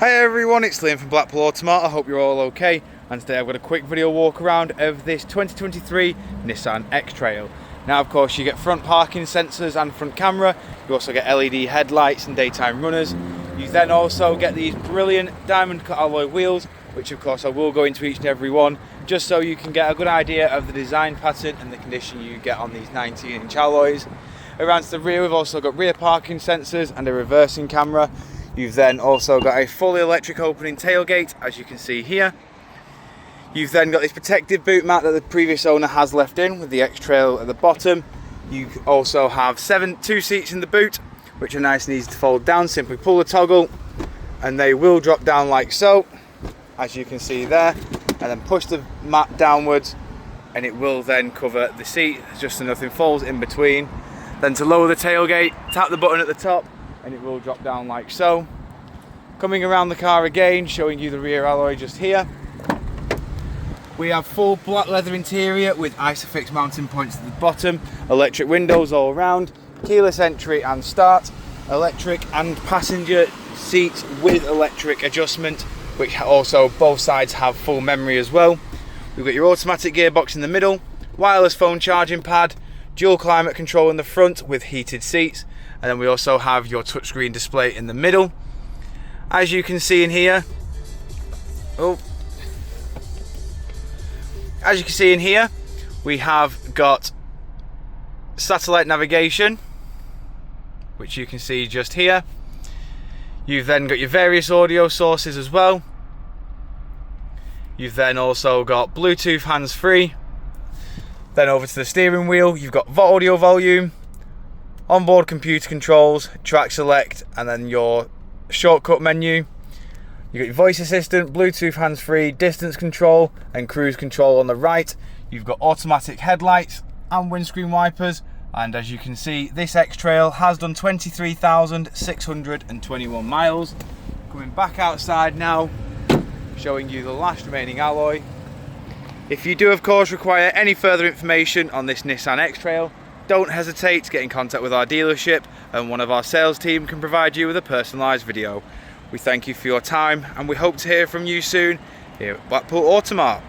Hi everyone, it's Liam from Blackpool Automart. I hope you're all okay, and today I've got a quick video walk around of this 2023 Nissan X-Trail. Now of course you get front parking sensors and front camera, you also get LED headlights and daytime runners. You then also get these brilliant diamond cut alloy wheels, which of course I will go into each and every one, just so you can get a good idea of the design pattern and the condition you get on these 19-inch alloys. Around to the rear we've also got rear parking sensors and a reversing camera. You've then also got a fully electric opening tailgate, as you can see here. You've then got this protective boot mat that the previous owner has left in with the X-Trail at the bottom. You also have two seats in the boot, which are nice and easy to fold down. Simply pull the toggle and they will drop down like so, as you can see there, and then push the mat downwards and it will then cover the seat just so nothing falls in between. Then to lower the tailgate, tap the button at the top and it will drop down like so. Coming around the car again, showing you the rear alloy just here. We have full black leather interior with Isofix mounting points at the bottom, electric windows all around, keyless entry and start, electric and passenger seats with electric adjustment, which also both sides have full memory as well. We've got your automatic gearbox in the middle, wireless phone charging pad, dual climate control in the front with heated seats, and then we also have your touchscreen display in the middle. As you can see in here, we have got satellite navigation, which you can see just here. You've then got your various audio sources as well. You've then also got Bluetooth hands-free. Then over to the steering wheel, you've got audio volume, onboard computer controls, track select, and then your shortcut menu. You've got your voice assistant, Bluetooth hands-free, distance control and cruise control on the right. You've got automatic headlights and windscreen wipers, and as you can see, this X-Trail has done 23,621 miles. Coming back outside now, showing you the last remaining alloy. If you do of course require any further information on this Nissan X-Trail, don't hesitate to get in contact with our dealership and one of our sales team can provide you with a personalised video. We thank you for your time and we hope to hear from you soon here at Blackpool Automart.